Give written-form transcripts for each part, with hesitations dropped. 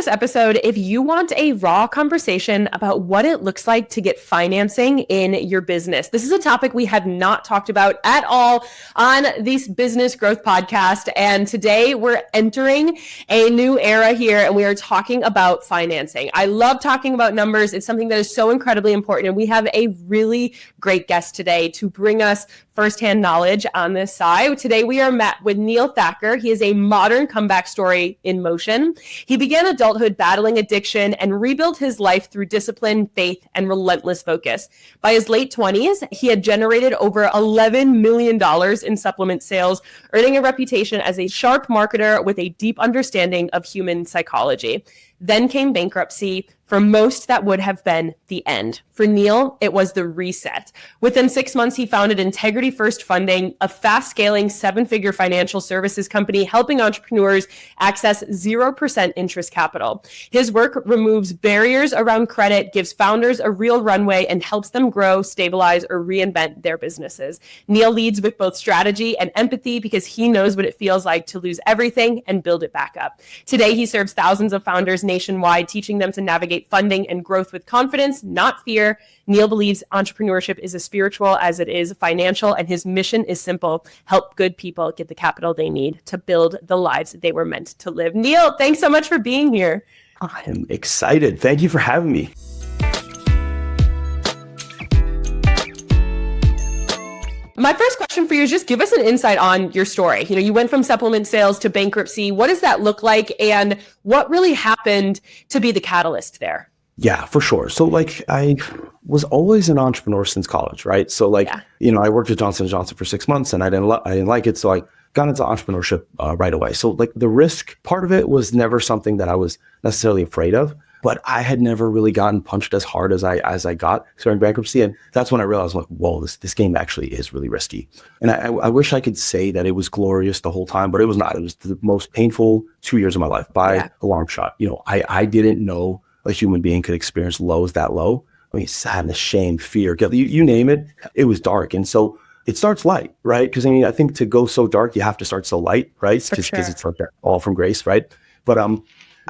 this episode if you want a raw conversation about what it looks like to get financing in your business. This is a topic we have not talked about at all on this business growth podcast. And today we're entering a new era here and we are talking about financing. I love talking about numbers. It's something that is so incredibly important. And we have a really great guest today to bring us firsthand knowledge on this side. Today we are met with Neal Thakkar. He is a modern comeback story in motion. He began adulthood battling addiction and rebuilt his life through discipline, faith, and relentless focus. By his late 20s, he had generated over $11 million in supplement sales, earning a reputation as a sharp marketer with a deep understanding of human psychology. Then came bankruptcy. For most, that would have been the end. For Neal, it was the reset. Within 6 months, he founded Integrity First Funding, a fast-scaling seven-figure financial services company helping entrepreneurs access 0% interest capital. His work removes barriers around credit, gives founders a real runway, and helps them grow, stabilize, or reinvent their businesses. Neal leads with both strategy and empathy because he knows what it feels like to lose everything and build it back up. Today, he serves thousands of founders nationwide, teaching them to navigate funding and growth with confidence, not fear. Neal believes entrepreneurship is as spiritual as it is financial, and his mission is simple: help good people get the capital they need to build the lives they were meant to live. Neal, thanks so much for being here. I am excited. Thank you for having me. My first question for you is just give us an insight on your story. You went from supplement sales to bankruptcy. What does that look like? And what really happened to be the catalyst there? Yeah, for sure. So I was always an entrepreneur since college, right? So I worked at Johnson & Johnson for 6 months and I didn't like it. So I got into entrepreneurship right away. So the risk part of it was never something that I was necessarily afraid of. But I had never really gotten punched as hard as I got during bankruptcy. And that's when I realized, whoa, this game actually is really risky. And I wish I could say that it was glorious the whole time, but it was not. It was the most painful 2 years of my life by a long shot. I didn't know a human being could experience lows that low. I mean, sadness, shame, fear, guilt, you name it. It was dark. And so it starts light, right? Because I think to go so dark, you have to start so light, right? Because it's like that all from grace, right? But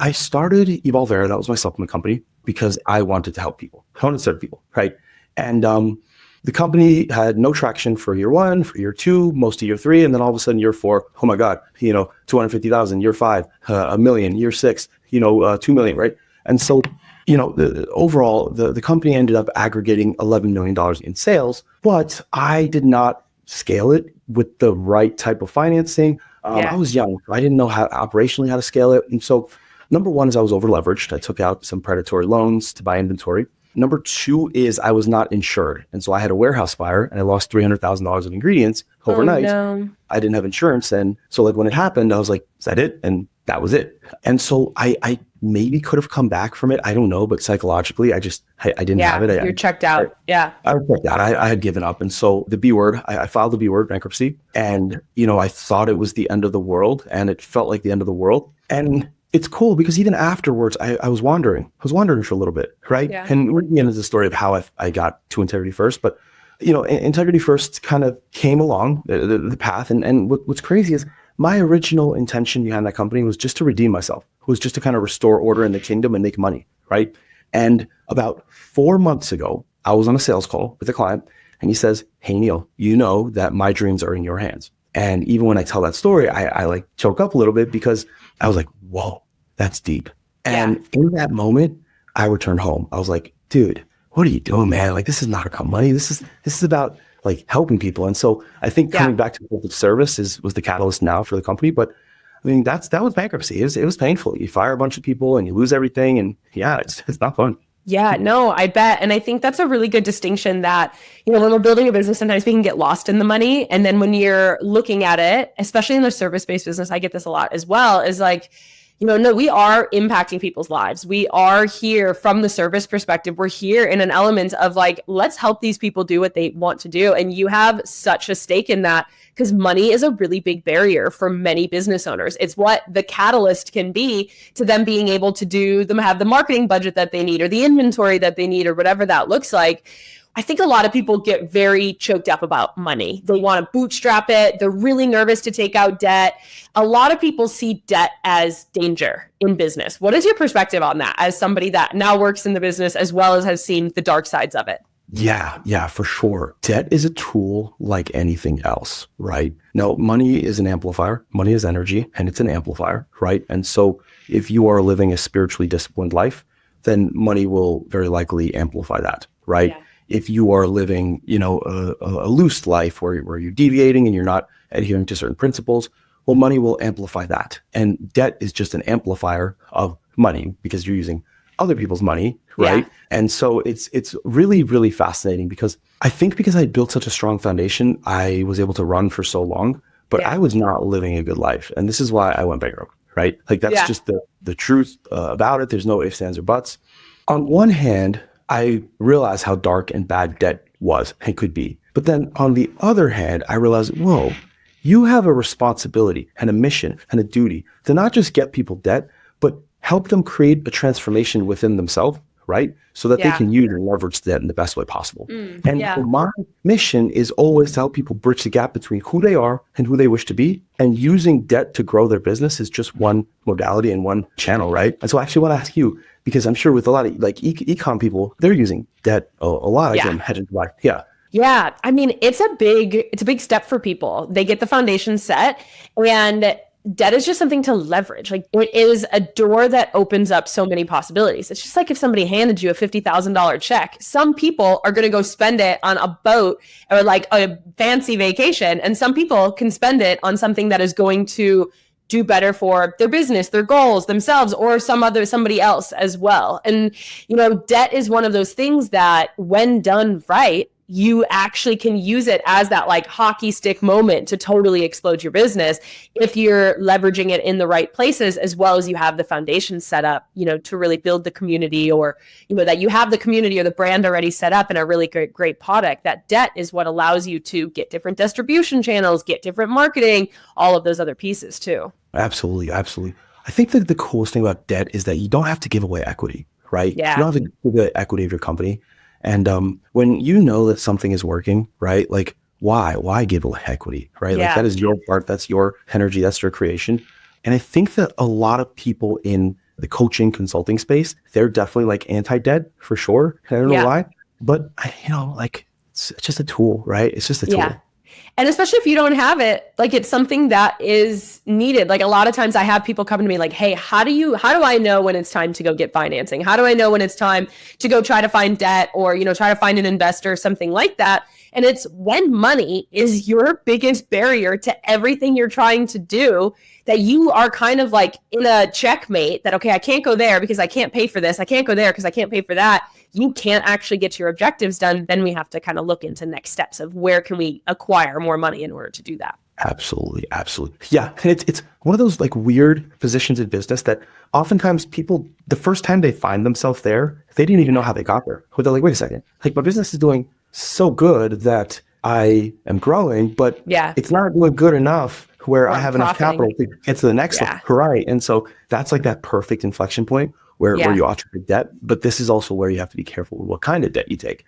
I started Evolve Air, that was my supplement company, because I wanted to help people. I wanted to serve people, right? And the company had no traction for year one, for year two, most of year three, and then all of a sudden year four, oh my God, 250,000, year five, $1 million, year six, 2 million, right? And so, overall, the company ended up aggregating $11 million in sales, but I did not scale it with the right type of financing. I was young. I didn't know how operationally how to scale it. And so number one is I was over leveraged. I took out some predatory loans to buy inventory. Number two is I was not insured. And so I had a warehouse fire and I lost $300,000 of ingredients overnight. Oh, no. I didn't have insurance. And so when it happened, I was like, is that it? And that was it. And so I maybe could have come back from it. I don't know. But psychologically, I didn't have it. You're checked out. I was checked out. I had given up. And so the B word, I filed the B word bankruptcy. And, I thought it was the end of the world. And it felt like the end of the world. And it's cool because even afterwards, I was wandering. I was wandering for a little bit, right? Yeah. And we're getting into the story of how I got to Integrity First. But, Integrity First kind of came along the path. And what's crazy is my original intention behind that company was just to redeem myself. It was just to kind of restore order in the kingdom and make money, right? And about 4 months ago, I was on a sales call with a client and he says, hey, Neal, you know that my dreams are in your hands. And even when I tell that story, I choke up a little bit because I was like, whoa, that's deep. And in that moment, I returned home. I was like, dude, what are you doing, man? This is not about money. This is about helping people. And so I think coming back to public service was the catalyst now for the company. But I mean, that was bankruptcy. It was painful. You fire a bunch of people and you lose everything. And it's not fun. Yeah, no, I bet. And I think that's a really good distinction that, when we're building a business, sometimes we can get lost in the money. And then when you're looking at it, especially in the service-based business, I get this a lot as well, is no, we are impacting people's lives. We are here from the service perspective. We're here in an element of let's help these people do what they want to do. And you have such a stake in that because money is a really big barrier for many business owners. It's what the catalyst can be to them being able to have the marketing budget that they need or the inventory that they need or whatever that looks like. I think a lot of people get very choked up about money. They want to bootstrap it. They're really nervous to take out debt. A lot of people see debt as danger in business. What is your perspective on that as somebody that now works in the business as well as has seen the dark sides of it? Yeah, for sure. Debt is a tool like anything else, right? Now, money is an amplifier. Money is energy, and it's an amplifier, right? And so if you are living a spiritually disciplined life, then money will very likely amplify that, right? Yeah. If you are living, a loose life where you're deviating and you're not adhering to certain principles, well, money will amplify that. And debt is just an amplifier of money because you're using other people's money, right? Yeah. And so it's really, really fascinating because I think because I built such a strong foundation, I was able to run for so long, but I was not living a good life. And this is why I went bankrupt, right? Like that's just the truth about it. There's no ifs, ands, or buts. On one hand, I realized how dark and bad debt was and could be. But then on the other hand, I realized, whoa, you have a responsibility and a mission and a duty to not just get people debt, but help them create a transformation within themselves, right? So that they can use and leverage that in the best way possible. My mission is always to help people bridge the gap between who they are and who they wish to be. And using debt to grow their business is just one modality and one channel, right? And so I actually want to ask you, because I'm sure with a lot of like e-com people, they're using debt a lot. Yeah. I mean, it's a big step for people. They get the foundation set, and debt is just something to leverage. Like it is a door that opens up so many possibilities. It's just like if somebody handed you a $50,000 check, some people are going to go spend it on a boat or like a fancy vacation. And some people can spend it on something that is going to do better for their business, their goals, themselves, or somebody else as well. And, debt is one of those things that when done right, you actually can use it as that like hockey stick moment to totally explode your business if you're leveraging it in the right places, as well as you have the foundation set up, to really build the community, or, that you have the community or the brand already set up in a really great product. That debt is what allows you to get different distribution channels, get different marketing, all of those other pieces too. Absolutely. I think that the coolest thing about debt is that you don't have to give away equity, right? Yeah. You don't have to give the equity of your company. And when you know that something is working, right? Like, why give away equity, right? Like that is your part, that's your energy, that's your creation. And I think that a lot of people in the coaching consulting space, they're definitely like anti-debt for sure. I don't know why, but it's just a tool, right? It's just a tool. Yeah. And especially if you don't have it, like it's something that is needed. Like a lot of times I have people come to me like, hey, how do I know when it's time to go get financing? How do I know when it's time to go try to find debt or, try to find an investor, something like that? And it's when money is your biggest barrier to everything you're trying to do, that you are kind of like in a checkmate that, okay, I can't go there because I can't pay for this. I can't go there because I can't pay for that. You can't actually get your objectives done. Then we have to kind of look into next steps of where can we acquire more money in order to do that. Absolutely. Yeah. And it's one of those like weird positions in business that oftentimes people, the first time they find themselves there, they didn't even know how they got there. But they're like, wait a second, like my business is doing so good that I am growing, but it's not doing good enough where I have enough capital to get to the next one. Right. And so that's like that perfect inflection point where you ought to take debt. But this is also where you have to be careful with what kind of debt you take.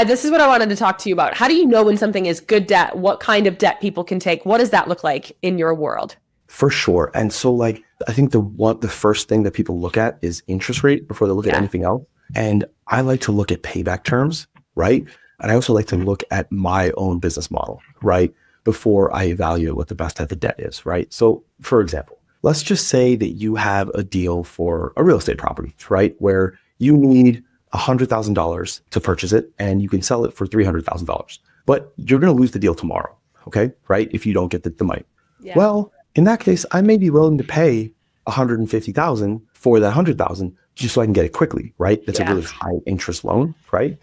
This is what I wanted to talk to you about. How do you know when something is good debt? What kind of debt people can take? What does that look like in your world? For sure. And so like, I think the first thing that people look at is interest rate before they look at anything else. And I like to look at payback terms, right? And I also like to look at my own business model, right? Before I evaluate what the best type of debt is, right? So for example, let's just say that you have a deal for a real estate property, right? Where you need $100,000 to purchase it and you can sell it for $300,000, but you're going to lose the deal tomorrow. Okay. Right. If you don't get the money. Yeah. Well, in that case, I may be willing to pay $150,000 for that $100,000 just so I can get it quickly. Right. That's a really high interest loan. Right.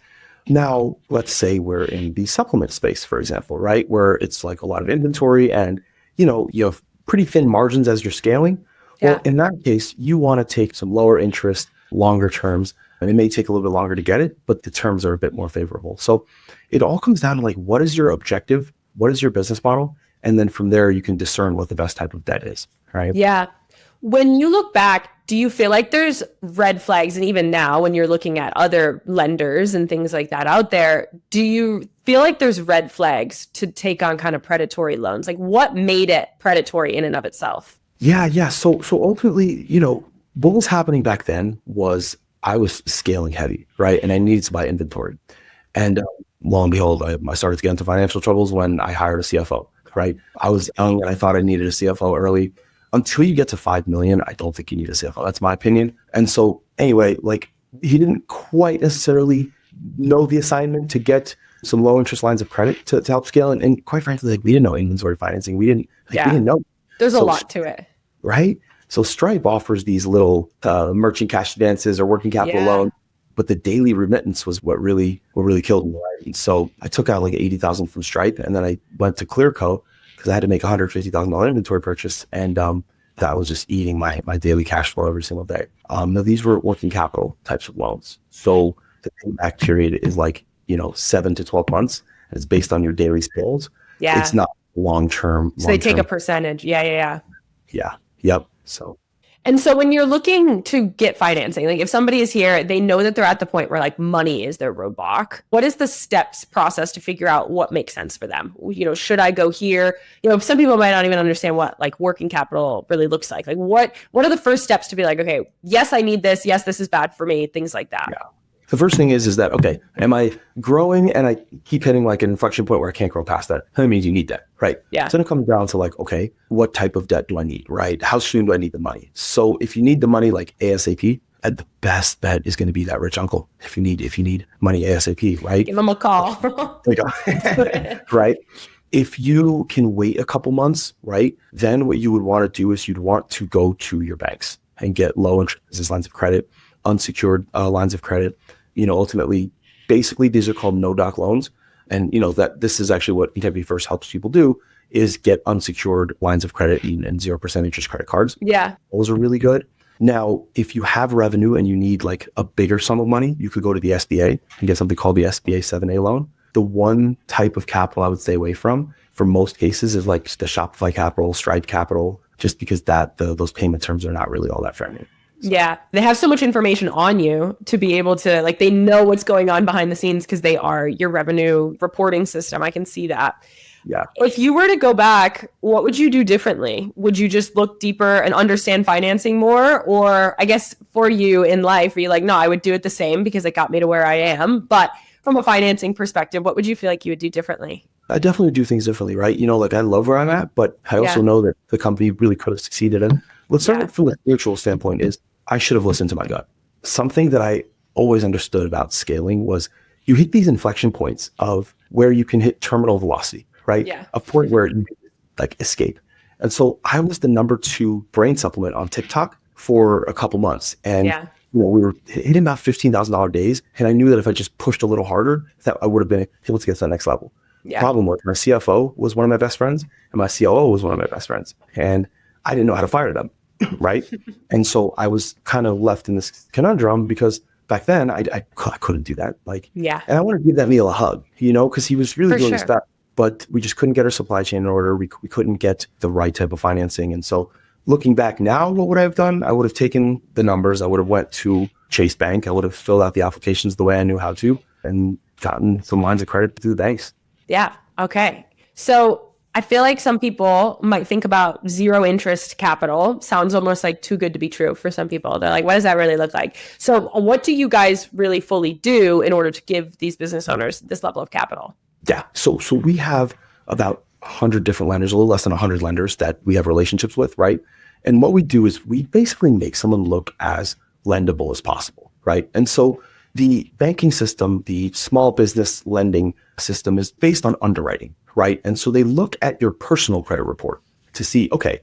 Now, let's say we're in the supplement space, for example, right? Where it's like a lot of inventory and, you have pretty thin margins as you're scaling. Well, in that case, you want to take some lower interest, longer terms, and it may take a little bit longer to get it, but the terms are a bit more favorable. So it all comes down to like, what is your objective? What is your business model? And then from there, you can discern what the best type of debt is, right? Yeah. When you look back, Do you feel like there's red flags? And even now, when you're looking at other lenders and things like that out there, do you feel like there's red flags to take on kind of predatory loans? Like what made it predatory in and of itself? Yeah. So ultimately, what was happening back then was I was scaling heavy, right? And I needed to buy inventory. And lo and behold, I started to get into financial troubles when I hired a CFO, right? I was young and I thought I needed a CFO early. Until you get to 5 million, I don't think you need a CFO. That's my opinion. And so anyway, like he didn't quite necessarily know the assignment to get some low interest lines of credit to help scale. And quite frankly, like we didn't know inventory financing. We didn't know. There's a lot to it. Right? So Stripe offers these little merchant cash advances or working capital loan, but the daily remittance was what really killed me. Right? And so I took out like 80,000 from Stripe, and then I went to Clearco because I had to make $150,000 inventory purchase, and that was just eating my daily cash flow every single day. Now these were working capital types of loans, so the payback period is like 7 to 12 months, and it's based on your daily spills. Yeah, it's not long term. So they take a percentage. Yeah. Yep. So when you're looking to get financing, like if somebody is here, they know that they're at the point where like money is their roadblock. What is the steps process to figure out what makes sense for them? Should I go here? Some people might not even understand what like working capital really looks like. Like what are the first steps to be like, okay, yes, I need this. Yes, this is bad for me. Things like that. Yeah. The first thing is that, okay, am I growing and I keep hitting like an inflection point where I can't grow past that? That means you need debt, right? Yeah. So then it comes down to like, okay, what type of debt do I need, right? How soon do I need the money? So if you need the money like ASAP, the best bet is going to be that rich uncle. If you need money ASAP, right? Give them a call. There you go. Right? If you can wait a couple months, right, then what you would want to do is you'd want to go to your banks and get low interest lines of credit, unsecured lines of credit. Ultimately, basically, these are called no-doc loans. And, that this is actually what ETB First helps people do is get unsecured lines of credit and 0% interest credit cards. Yeah. Those are really good. Now, if you have revenue and you need like a bigger sum of money, you could go to the SBA and get something called the SBA 7A loan. The one type of capital I would stay away from for most cases is like the Shopify capital, Stripe capital, just because those payment terms are not really all that friendly. Yeah, they have so much information on you to be able to, like, they know what's going on behind the scenes because they are your revenue reporting system. I can see that. Yeah. If you were to go back, what would you do differently? Would you just look deeper and understand financing more? Or I guess for you in life, are you like, no, I would do it the same because it got me to where I am. But from a financing perspective, what would you feel like you would do differently? I definitely do things differently, right? Like I love where I'm at, but I also know that the company really could have succeeded. And let's start from a spiritual standpoint is I should have listened to my gut. Something that I always understood about scaling was you hit these inflection points of where you can hit terminal velocity, right? Yeah. A point where you like escape. And so I was the number 2 brain supplement on TikTok for a couple months. And we were hitting about $15,000 days. And I knew that if I just pushed a little harder, that I would have been able to get to the next level. Yeah. Problem was my CFO was one of my best friends and my COO was one of my best friends. And I didn't know how to fire them. Right. And so I was kind of left in this conundrum because back then I couldn't do that. And I wanted to give that Neal a hug, because he was really doing his best, but we just couldn't get our supply chain in order. We couldn't get the right type of financing. And so looking back now, what would I have done? I would have taken the numbers. I would have went to Chase Bank. I would have filled out the applications the way I knew how to and gotten some lines of credit through the banks. Yeah. Okay. So I feel like some people might think about zero interest capital. Sounds almost like too good to be true for some people. They're like, what does that really look like? So what do you guys really fully do in order to give these business owners this level of capital? Yeah. So we have about 100 different lenders, a little less than 100 lenders that we have relationships with, right? And what we do is we basically make someone look as lendable as possible, right? And so the banking system, the small business lending system is based on underwriting, right? And so they look at your personal credit report to see, okay,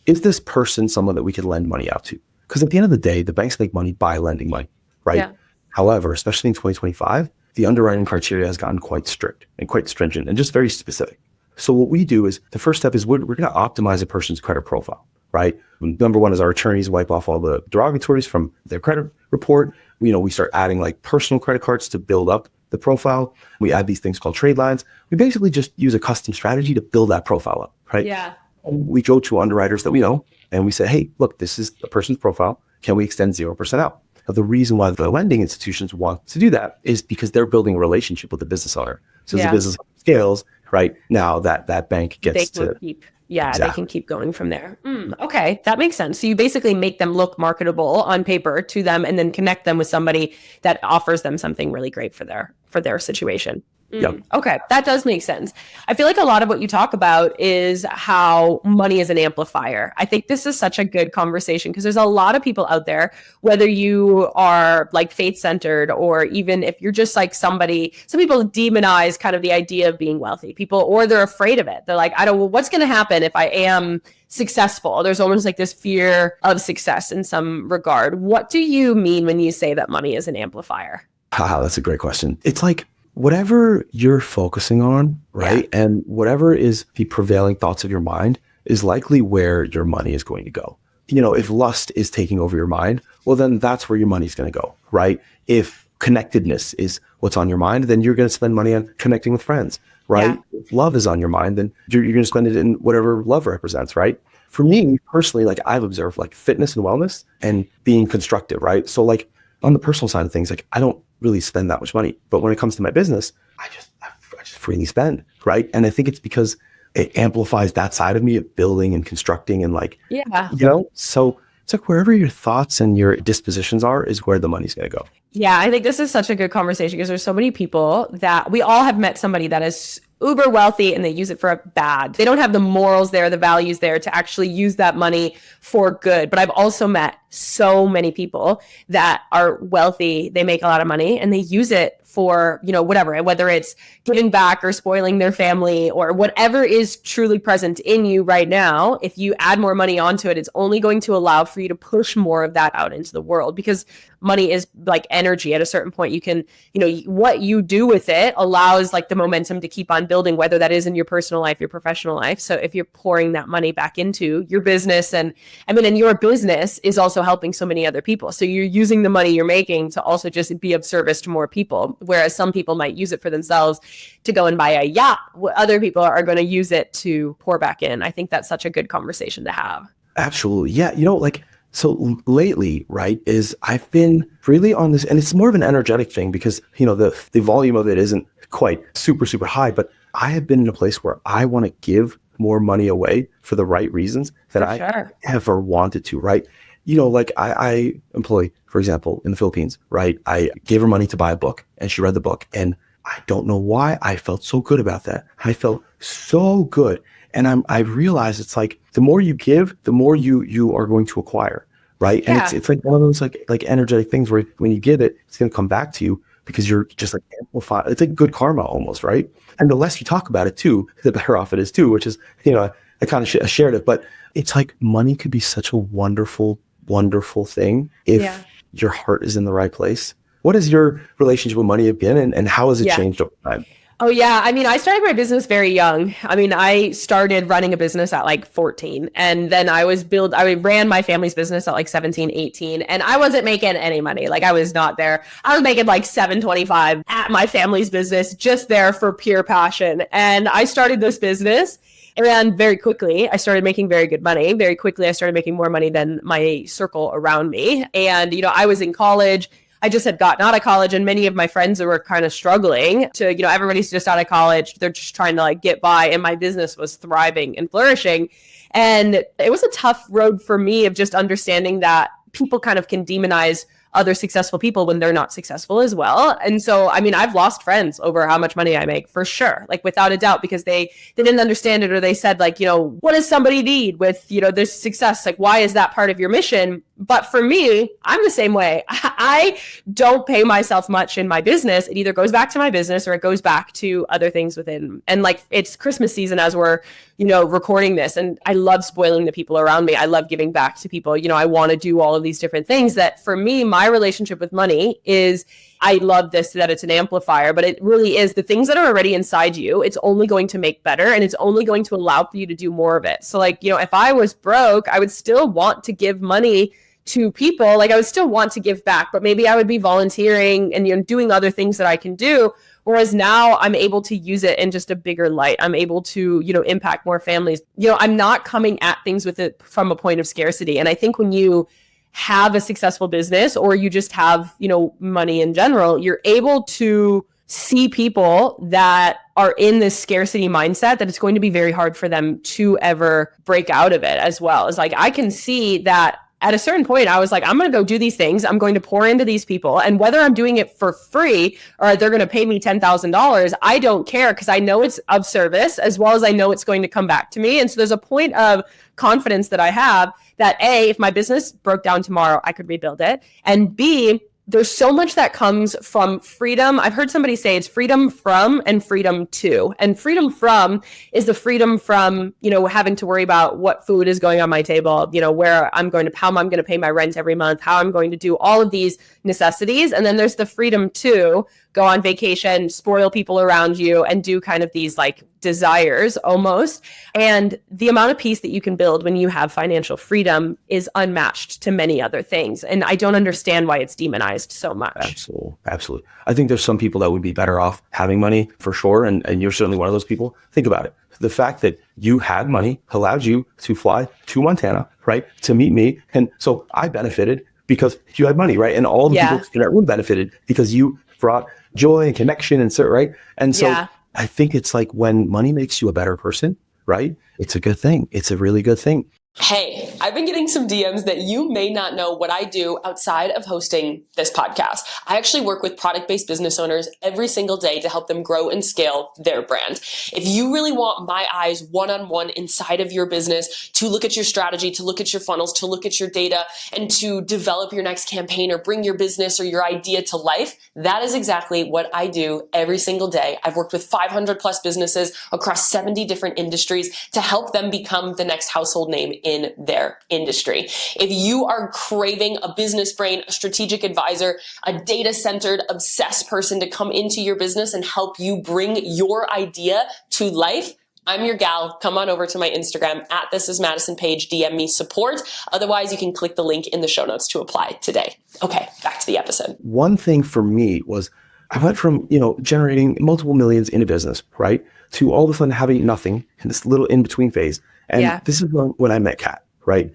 is this person someone that we could lend money out to? Because at the end of the day, the banks make money by lending money, right? Yeah. However, especially in 2025, the underwriting criteria has gotten quite strict and quite stringent and just very specific. So what we do is the first step is we're going to optimize a person's credit profile, right? Number one is our attorneys wipe off all the derogatories from their credit report. We start adding like personal credit cards to build up the profile. We add these things called trade lines. We basically just use a custom strategy to build that profile up, right? Yeah. We go to underwriters that we know and we say, hey, look, this is a person's profile. can we extend 0% out? Now, the reason why the lending institutions want to do that is because they're building a relationship with the business owner. So as the business scales, right, now that bank gets to keep. Yeah, exactly. They can keep going from there. Okay, that makes sense. So you basically make them look marketable on paper to them and then connect them with somebody that offers them something really great for their situation. Yep. Okay, that does make sense. I feel like a lot of what you talk about is how money is an amplifier. I think this is such a good conversation because there's a lot of people out there, whether you are like faith-centered or even if you're just like some people demonize kind of the idea of being wealthy. Or they're afraid of it. They're like, what's going to happen if I am successful? There's almost like this fear of success in some regard. What do you mean when you say that money is an amplifier? That's a great question. It's like, whatever you're focusing on, right? Yeah. And whatever is the prevailing thoughts of your mind is likely where your money is going to go. If lust is taking over your mind, well, then that's where your money's going to go, right? If connectedness is what's on your mind, then you're going to spend money on connecting with friends, right? Yeah. If love is on your mind, then you're going to spend it in whatever love represents, right? For me personally, like I've observed like fitness and wellness and being constructive, right? So like on the personal side of things, like I don't really spend that much money. But when it comes to my business, I just freely spend, right? And I think it's because it amplifies that side of me of building and constructing and like, so it's like wherever your thoughts and your dispositions are is where the money's going to go. Yeah, I think this is such a good conversation because there's so many people that we all have met somebody that is uber wealthy and they use it for bad. They don't have the morals there, the values there to actually use that money for good. But I've also met so many people that are wealthy, they make a lot of money and they use it for, whatever, whether it's giving back or spoiling their family or whatever is truly present in you right now. If you add more money onto it, it's only going to allow for you to push more of that out into the world because money is like energy. At a certain point, you can, what you do with it allows like the momentum to keep on building, whether that is in your personal life, your professional life. So if you're pouring that money back into your business and your business is also helping so many other people. So you're using the money you're making to also just be of service to more people. Whereas some people might use it for themselves to go and buy a yacht. Other people are going to use it to pour back in. I think that's such a good conversation to have. Absolutely. Yeah. So lately, right, is I've been really on this, and it's more of an energetic thing because, the volume of it isn't quite super, super high, but I have been in a place where I want to give more money away for the right reasons that I ever wanted to, right? Like I employ, for example, in the Philippines, right? I gave her money to buy a book and she read the book and I don't know why I felt so good about that. I felt so good. And I realized it's like, the more you give, the more you are going to acquire, right? And it's like one of those like energetic things where when you give it, it's going to come back to you because you're just like amplified. It's like good karma almost, right? And the less you talk about it too, the better off it is too, which is, I kind of shared it, but it's like money could be such a wonderful thing if your heart is in the right place. What has your relationship with money been and how has it changed over time? Oh, yeah. I started my business very young. I started running a business at like 14 and then I ran my family's business at like 17, 18 and I wasn't making any money. Like I was not there. I was making like $7.25 at my family's business, just there for pure passion. And I started this business and very quickly I started making very good money. Very quickly, I started making more money than my circle around me. And, I was in college. I just had gotten out of college and many of my friends were kind of struggling to, everybody's just out of college. They're just trying to like get by and my business was thriving and flourishing. And it was a tough road for me of just understanding that people kind of can demonize other successful people when they're not successful as well. And so, I've lost friends over how much money I make for sure, like without a doubt, because they didn't understand it or they said like, what does somebody need with, this success? Like, why is that part of your mission? But for me, I'm the same way. I don't pay myself much in my business. It either goes back to my business or it goes back to other things within. And like it's Christmas season as we're, recording this. And I love spoiling the people around me. I love giving back to people. I want to do all of these different things that for me, my relationship with money is I love this, that it's an amplifier, but it really is the things that are already inside you. It's only going to make better and it's only going to allow for you to do more of it. So like, if I was broke, I would still want to give money to people. Like I would still want to give back, but maybe I would be volunteering and doing other things that I can do. Whereas now I'm able to use it in just a bigger light. I'm able to, impact more families. I'm not coming at things with it from a point of scarcity. And I think when you have a successful business or you just have, money in general, you're able to see people that are in this scarcity mindset that it's going to be very hard for them to ever break out of it as well. It's like, I can see that at a certain point, I was like, I'm going to go do these things. I'm going to pour into these people. And whether I'm doing it for free or they're going to pay me $10,000, I don't care because I know it's of service as well as I know it's going to come back to me. And so there's a point of confidence that I have that A, if my business broke down tomorrow, I could rebuild it. And B, there's so much that comes from freedom. I've heard somebody say it's freedom from and freedom to. And freedom from is the freedom from, having to worry about what food is going on my table, where I'm going to, how I'm going to pay my rent every month, how I'm going to do all of these necessities. And then there's the freedom to go on vacation, spoil people around you, and do kind of these like desires almost. And the amount of peace that you can build when you have financial freedom is unmatched to many other things. And I don't understand why it's demonized so much. Absolutely. I think there's some people that would be better off having money for sure. And you're certainly one of those people. Think about it. The fact that you had money allowed you to fly to Montana, right? To meet me. And so I benefited because you had money, right? And all the people in that room benefited because you brought joy and connection and so, right? And so I think it's like when money makes you a better person, right? It's a good thing. It's a really good thing. Hey, I've been getting some DMs that you may not know what I do outside of hosting this podcast. I actually work with product-based business owners every single day to help them grow and scale their brand. If you really want my eyes one-on-one inside of your business to look at your strategy, to look at your funnels, to look at your data, and to develop your next campaign or bring your business or your idea to life, that is exactly what I do every single day. I've worked with 500 plus businesses across 70 different industries to help them become the next household name in their industry. If you are craving a business brain, a strategic advisor, a data-centered, obsessed person to come into your business and help you bring your idea to life, I'm your gal. Come on over to my Instagram at @thisismadison page, DM me support. Otherwise, you can click the link in the show notes to apply today. Okay, back to the episode. One thing for me was I went from, generating multiple millions in a business, right? To all of a sudden having nothing in this little in-between phase. And this is when I met Kat, right?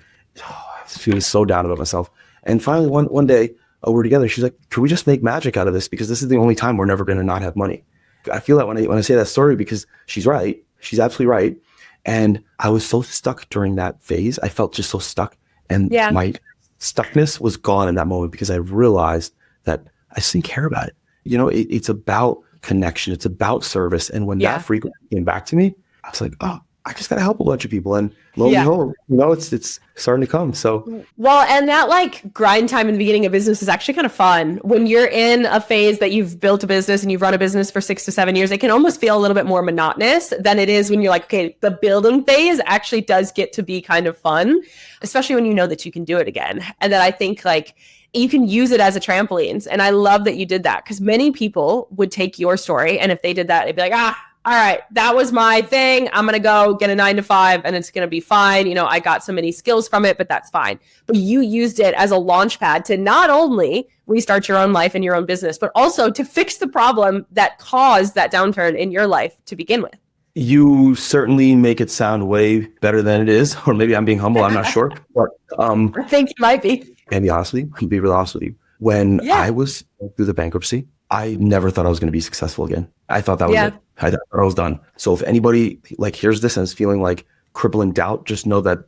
She was so down about myself. And finally, one day, we're together. She's like, could we just make magic out of this? Because this is the only time we're never going to not have money. I feel that when I say that story because she's right. She's absolutely right. And I was so stuck during that phase. I felt just so stuck. And my stuckness was gone in that moment because I realized that I just didn't care about it. It's about connection. It's about service. And when that frequency came back to me, I was like, oh, I just got to help a bunch of people. And lo and behold, it's starting to come. So, well, and that like grind time in the beginning of business is actually kind of fun. When you're in a phase that you've built a business and you've run a business for 6 to 7 years, it can almost feel a little bit more monotonous than it is when you're like, okay, the building phase actually does get to be kind of fun, especially when you know that you can do it again. And then I think like, you can use it as a trampoline. And I love that you did that because many people would take your story. And if they did that, they'd be like, all right, that was my thing. I'm going to go get a 9 to 5 and it's going to be fine. I got so many skills from it, but that's fine. But you used it as a launch pad to not only restart your own life and your own business, but also to fix the problem that caused that downturn in your life to begin with. You certainly make it sound way better than it is, or maybe I'm being humble. I'm not sure. But, I think you might be. And be honest with you, I'll be real honest with you. When I was through the bankruptcy, I never thought I was going to be successful again. I thought that was it. I thought I was done. So if anybody hears this and is feeling like crippling doubt, just know that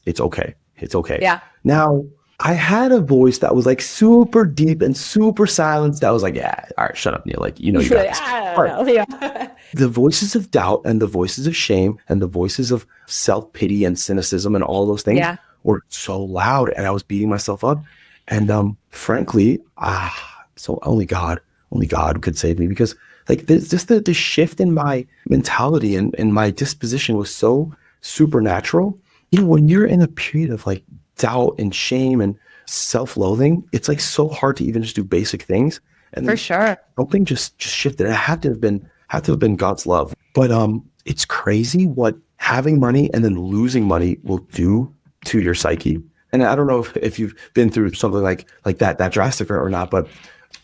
it's okay. It's okay. Yeah. Now, I had a voice that was like super deep and super silenced. That was like, all right, shut up, Neal. You got this. The voices of doubt and the voices of shame and the voices of self-pity and cynicism and all those things were so loud, and I was beating myself up. And frankly, so only God could save me, because just the shift in my mentality and my disposition was so supernatural. When you're in a period of doubt and shame and self-loathing, it's so hard to even just do basic things. And for sure, something just shifted. It had to have been God's love. But it's crazy what having money and then losing money will do to your psyche. And I don't know if you've been through something like that drastic or not, but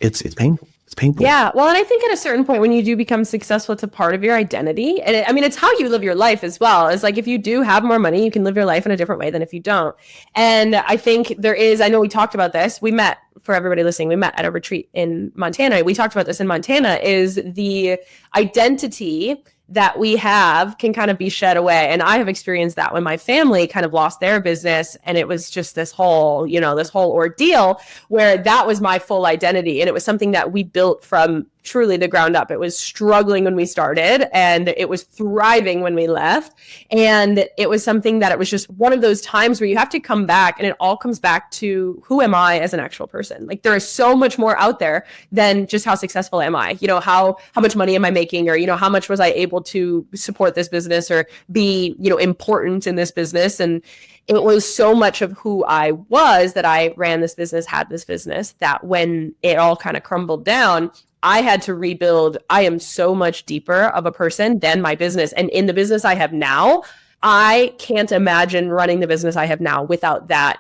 it's painful. It's painful. Yeah. Well, and I think at a certain point when you do become successful, it's a part of your identity. And I mean, it's how you live your life as well. It's like if you do have more money, you can live your life in a different way than if you don't. And I think I know we talked about this. We met, for everybody listening, we met at a retreat in Montana. We talked about this in Montana, is the identity that we have can kind of be shed away. And I have experienced that when my family kind of lost their business, and it was just this whole ordeal where that was my full identity. And it was something that we built from truly the ground up. It was struggling when we started and it was thriving when we left. And it was something that it was just one of those times where you have to come back, and it all comes back to, who am I as an actual person? Like, there is so much more out there than just how successful am I? How much money am I making? Or, how much was I able to support this business or be, important in this business? And it was so much of who I was that I ran this business, had this business, that when it all kind of crumbled down, I had to rebuild. I am so much deeper of a person than my business. And in the business I have now, I can't imagine running the business I have now without that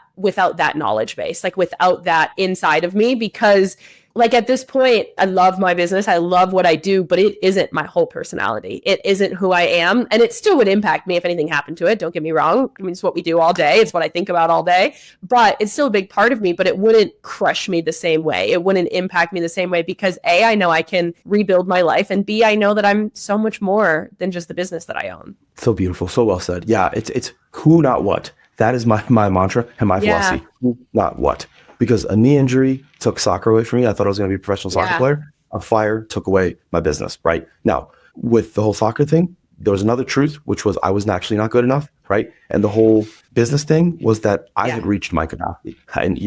knowledge base, like without that inside of me, because like at this point, I love my business. I love what I do, but it isn't my whole personality. It isn't who I am. And it still would impact me if anything happened to it. Don't get me wrong. I mean, it's what we do all day. It's what I think about all day, but it's still a big part of me, but it wouldn't crush me the same way. It wouldn't impact me the same way because A, I know I can rebuild my life, and B, I know that I'm so much more than just the business that I own. So beautiful. So well said. Yeah. It's who, not what. That is my mantra and my philosophy. Who, not what. Because a knee injury took soccer away from me. I thought I was going to be a professional soccer player. A fire took away my business, right? Now, with the whole soccer thing, there was another truth, which was I was actually not good enough, right? And the whole business thing was that I had reached my capacity. And,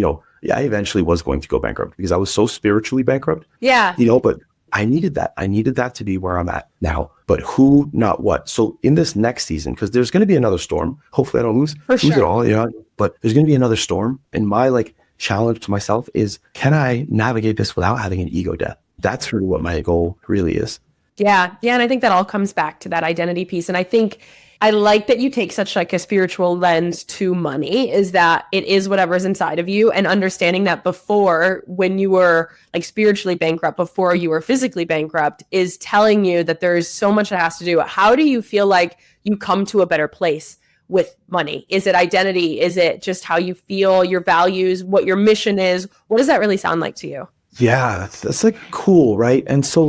I eventually was going to go bankrupt because I was so spiritually bankrupt. Yeah. But I needed that. I needed that to be where I'm at now. But who, not what. So in this next season, because there's going to be another storm. Hopefully I don't lose it all, but there's going to be another storm. And my challenge to myself is, can I navigate this without having an ego death? That's really what my goal really is. Yeah. And I think that all comes back to that identity piece. And I think I like that you take such a spiritual lens to money, is that it is whatever's inside of you, and understanding that before, when you were spiritually bankrupt, before you were physically bankrupt, is telling you that there's so much that has to do. How do you feel like you come to a better place with money? Is it identity? Is it just how you feel, your values, what your mission is? What does that really sound like to you? Yeah, that's cool, right? And so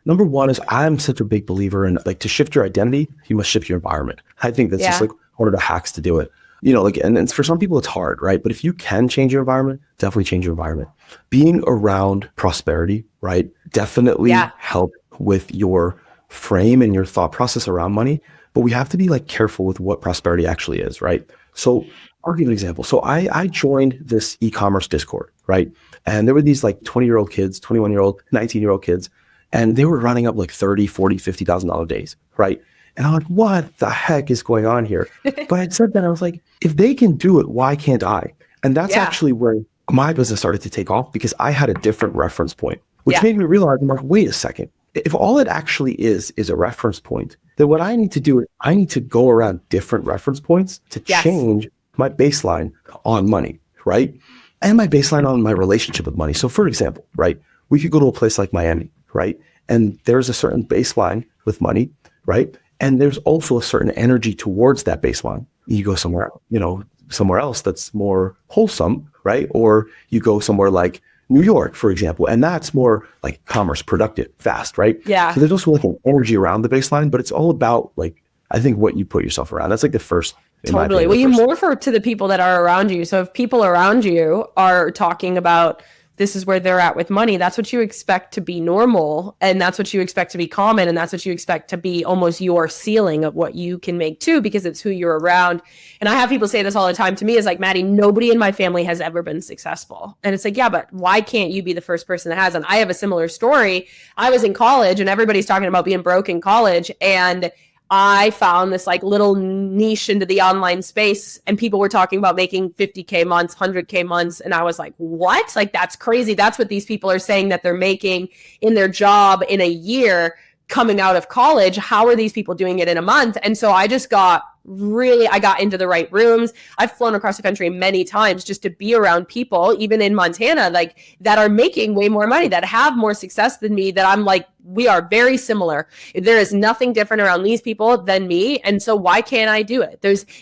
number one is, I'm such a big believer in to shift your identity, you must shift your environment. I think that's just one of the hacks to do it. And for some people it's hard, right? But if you can change your environment, definitely change your environment. Being around prosperity, right? Definitely help with your frame and your thought process around money. But we have to be careful with what prosperity actually is, right? So I'll give you an example. So I joined this e-commerce Discord, right? And there were these 20-year-old kids, 21-year-old, 19-year-old kids, and they were running up $30,000, $40,000, $50,000 days, right? And I'm like, what the heck is going on here? But I said that, I was like, if they can do it, why can't I? And that's actually where my business started to take off, because I had a different reference point, which made me realize, I'm like, wait a second. If all it actually is a reference point, then what I need to do, I need to go around different reference points to change my baseline on money, right? And my baseline on my relationship with money. So for example, right, we could go to a place like Miami, right? And there's a certain baseline with money, right? And there's also a certain energy towards that baseline. You go somewhere else that's more wholesome, right? Or you go somewhere like New York, for example, and that's more commerce, productive, fast, right? Yeah. So there's also an energy around the baseline, but it's all about I think what you put yourself around. That's the first. Totally. Well, you morph to the people that are around you. So if people around you are talking about this is where they're at with money, that's what you expect to be normal. And that's what you expect to be common. And that's what you expect to be almost your ceiling of what you can make too, because it's who you're around. And I have people say this all the time to me, is Maddie, nobody in my family has ever been successful. And it's yeah, but why can't you be the first person that has? And I have a similar story. I was in college and everybody's talking about being broke in college. And I found this little niche into the online space, and people were talking about making 50K months, 100K months. And I was like, what? That's crazy. That's what these people are saying that they're making in their job in a year coming out of college. How are these people doing it in a month? And so I just got really, I got into the right rooms. I've flown across the country many times just to be around people, even in Montana, like that are making way more money, that have more success than me, that I'm like, we are very similar. There is nothing different around these people than me. And so why can't I do it?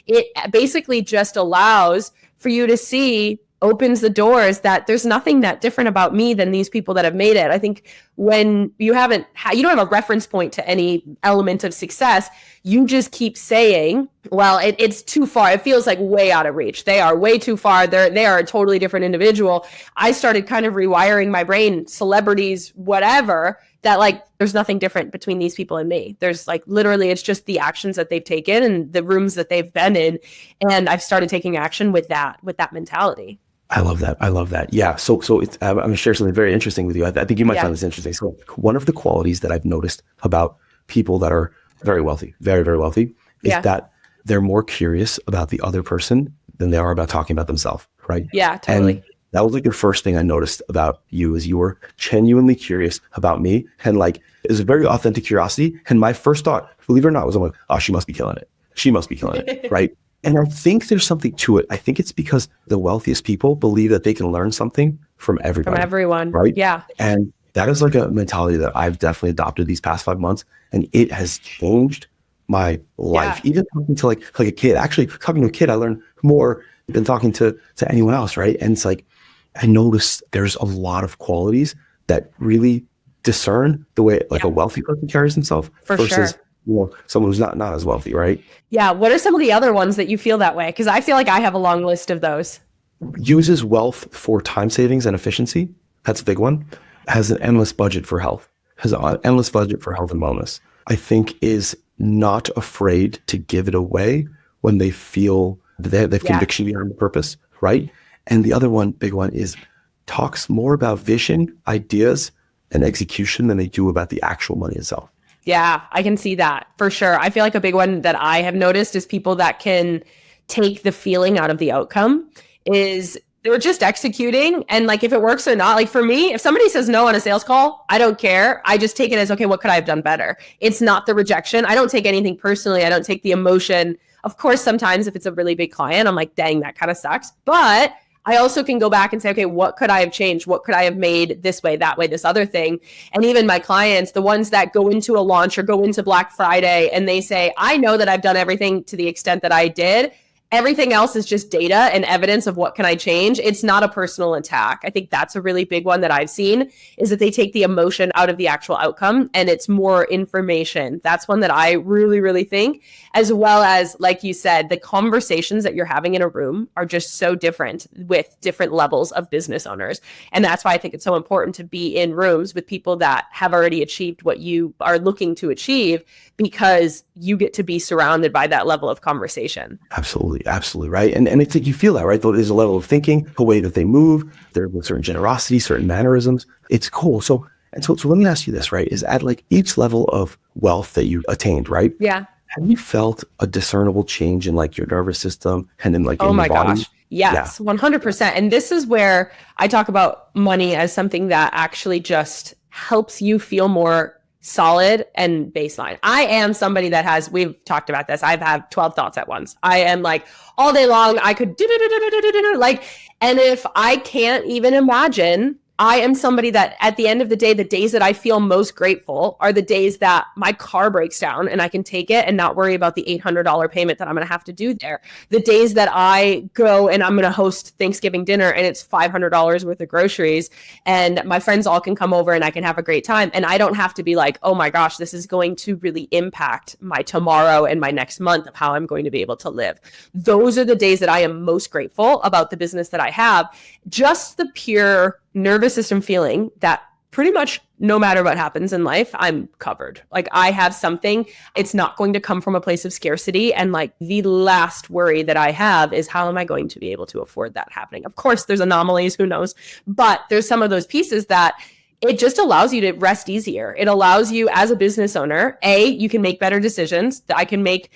It basically just allows for you to see, opens the doors that there's nothing that different about me than these people that have made it. I think when you don't have a reference point to any element of success, you just keep saying, well, it's too far. It feels like way out of reach. They are way too far. They are a totally different individual. I started kind of rewiring my brain, celebrities, whatever, that like, there's nothing different between these people and me. There's like, literally, it's just the actions that they've taken and the rooms that they've been in. And I've started taking action with that mentality. I love that. Yeah. So I'm going to share something very interesting with you. I think you might find this interesting. So one of the qualities that I've noticed about people that are very wealthy, very, very wealthy, is that they're more curious about the other person than they are about talking about themselves. Right. Yeah, totally. And that was like the first thing I noticed about you, is you were genuinely curious about me. And like, it was a very authentic curiosity. And my first thought, believe it or not, was, I'm like, oh, she must be killing it. She must be killing it. Right. And I think there's something to it. I think it's because the wealthiest people believe that they can learn something from everybody. From everyone. Right. Yeah. And that is like a mentality that I've definitely adopted these past 5 months. And it has changed my life. Even talking to like a kid, actually talking to a kid, I learned more than talking to anyone else. Right. And it's like, I noticed there's a lot of qualities that really discern the way like a wealthy person carries himself versus someone who's not as wealthy, right? Yeah. What are some of the other ones that you feel that way? Because I feel like I have a long list of those. Uses wealth for time savings and efficiency. That's a big one. Has an endless budget for health. Has an endless budget for health and wellness. I think is not afraid to give it away when they feel that they have conviction behind the purpose, right? And the other one, big one, is talks more about vision, ideas, and execution than they do about the actual money itself. Yeah, I can see that for sure. I feel like a big one that I have noticed is people that can take the feeling out of the outcome. Is they're just executing, and like if it works or not. Like for me, if somebody says no on a sales call, I don't care. I just take it as, okay, what could I have done better? It's not the rejection. I don't take anything personally. I don't take the emotion. Of course, sometimes if it's a really big client, I'm like, dang, that kind of sucks. But I also can go back and say, okay, what could I have changed? What could I have made this way, that way, this other thing? And even my clients, the ones that go into a launch or go into Black Friday and they say, I know that I've done everything to the extent that I did. Everything else is just data and evidence of what can I change. It's not a personal attack. I think that's a really big one that I've seen, is that they take the emotion out of the actual outcome and it's more information. That's one that I really, really think, as well as, like you said, the conversations that you're having in a room are just so different with different levels of business owners. And that's why I think it's so important to be in rooms with people that have already achieved what you are looking to achieve, because you get to be surrounded by that level of conversation. Absolutely, right. And it's like you feel that, right? There's a level of thinking, the way that they move, there's certain generosity, certain mannerisms. It's cool. So let me ask you this, right? Is at like each level of wealth that you attained, right? Yeah. Have you felt a discernible change in like your nervous system and then like in your body? Gosh. Yes, 100%. And this is where I talk about money as something that actually just helps you feel more solid and baseline. I am somebody that we've talked about this. I've had 12 thoughts at once. I am like all day long, I could like, and if I can't even imagine, I am somebody that at the end of the day, the days that I feel most grateful are the days that my car breaks down and I can take it and not worry about the $800 payment that I'm going to have to do there. The days that I go and I'm going to host Thanksgiving dinner and it's $500 worth of groceries and my friends all can come over and I can have a great time. And I don't have to be like, oh my gosh, this is going to really impact my tomorrow and my next month of how I'm going to be able to live. Those are the days that I am most grateful about the business that I have. Just the pure nervous system feeling that pretty much no matter what happens in life, I'm covered. Like I have something, it's not going to come from a place of scarcity. And like the last worry that I have is how am I going to be able to afford that happening? Of course, there's anomalies, who knows? But there's some of those pieces that it just allows you to rest easier. It allows you as a business owner, you can make better decisions. I can make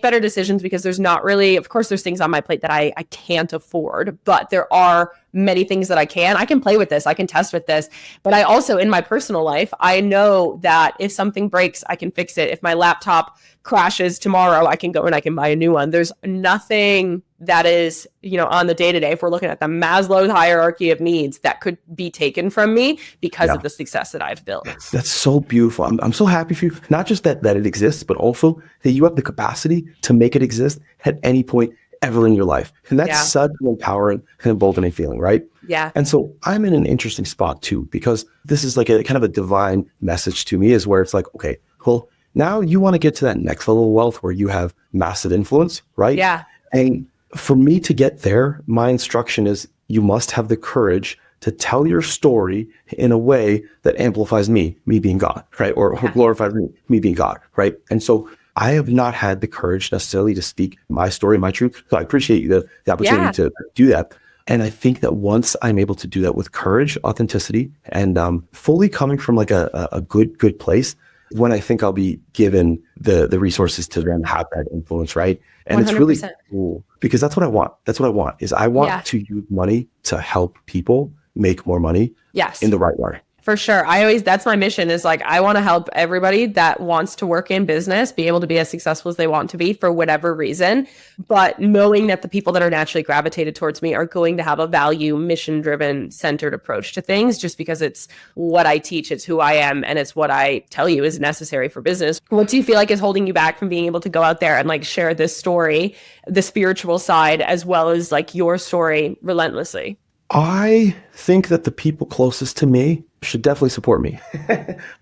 better decisions because there's not really, of course, there's things on my plate that I can't afford, but there are many things that I can play with this. I can test with this. But I also, in my personal life, I know that if something breaks, I can fix it. If my laptop crashes tomorrow, I can go and I can buy a new one. There's nothing that is, on the day-to-day, if we're looking at the Maslow's hierarchy of needs, that could be taken from me because of the success that I've built. That's so beautiful. I'm so happy for you. Not just that it exists, but also that you have the capacity to make it exist at any point ever in your life. And that's such an empowering and emboldening feeling, right? Yeah. And so I'm in an interesting spot too, because this is like a kind of a divine message to me, is where it's like, okay, well, now you want to get to that next level of wealth where you have massive influence, right? Yeah. And for me to get there, my instruction is you must have the courage to tell your story in a way that amplifies me being God, right? Or glorifies me being God, right? And so I have not had the courage necessarily to speak my story, my truth. So I appreciate the opportunity to do that. And I think that once I'm able to do that with courage, authenticity, and fully coming from like a good place, when I think I'll be given the resources to then have that influence, right? And 100%. It's really cool because that's what I want. That's what I want, is I want to use money to help people make more money in the right way. For sure. That's my mission, is like, I want to help everybody that wants to work in business be able to be as successful as they want to be for whatever reason. But knowing that the people that are naturally gravitated towards me are going to have a value, mission-driven, centered approach to things, just because it's what I teach, it's who I am, and it's what I tell you is necessary for business. What do you feel like is holding you back from being able to go out there and like share this story, the spiritual side, as well as like your story relentlessly? I think that the people closest to me should definitely support me.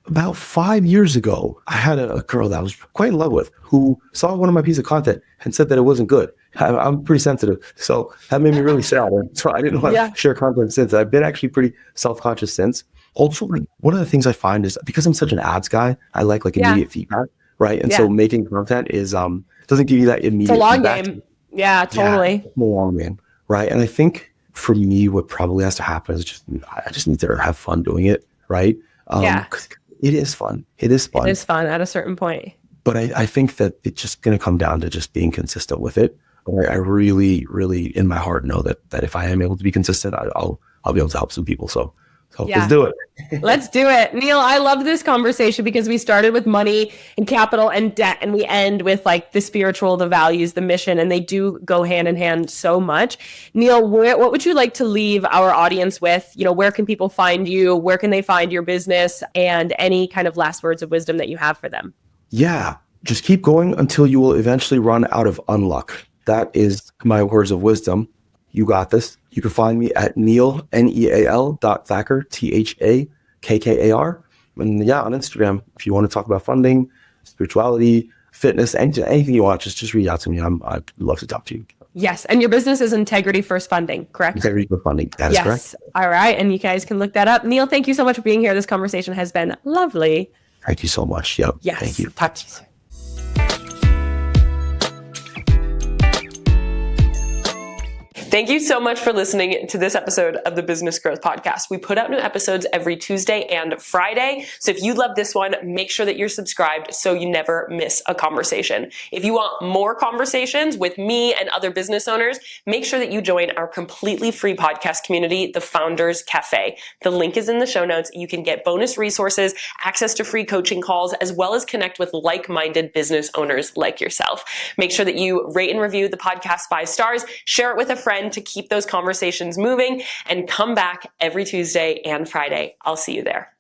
About 5 years ago, I had a girl that I was quite in love with who saw one of my pieces of content and said that it wasn't good. I'm pretty sensitive, so that made me really sad. So I didn't want to share content since. I've been actually pretty self-conscious since. Also, one of the things I find is because I'm such an ads guy, I like immediate feedback, right? And so making content is doesn't give you that immediate feedback. It's a long game. Yeah, totally. It's a long game, right? And I think for me, what probably has to happen is I just need to have fun doing it, right? 'Cause it is fun. It is fun. It is fun at a certain point. But I think that it's just going to come down to just being consistent with it. I really, really, in my heart, know that if I am able to be consistent, I'll be able to help some people. So let's do it. Let's do it. Neal, I love this conversation because we started with money and capital and debt, and we end with like the spiritual, the values, the mission, and they do go hand in hand so much. Neal, what would you like to leave our audience with? Where can people find you? Where can they find your business? And any kind of last words of wisdom that you have for them? Yeah, just keep going until you will eventually run out of unluck. That is my words of wisdom. You got this. You can find me at Neal, Neal.Thakkar, Thakkar. And on Instagram, if you want to talk about funding, spirituality, fitness, anything you want, just reach out to me. I'd love to talk to you. Yes. And your business is Integrity First Funding, correct? Integrity First Funding. That is correct. All right. And you guys can look that up. Neal, thank you so much for being here. This conversation has been lovely. Thank you so much. Yep. Yes. Thank you. Talk to you soon. Thank you so much for listening to this episode of the Business Growth Podcast. We put out new episodes every Tuesday and Friday. So if you love this one, make sure that you're subscribed so you never miss a conversation. If you want more conversations with me and other business owners, make sure that you join our completely free podcast community, the Founders Cafe. The link is in the show notes. You can get bonus resources, access to free coaching calls, as well as connect with like-minded business owners like yourself. Make sure that you rate and review the podcast 5 stars, share it with a friend to keep those conversations moving, and come back every Tuesday and Friday. I'll see you there.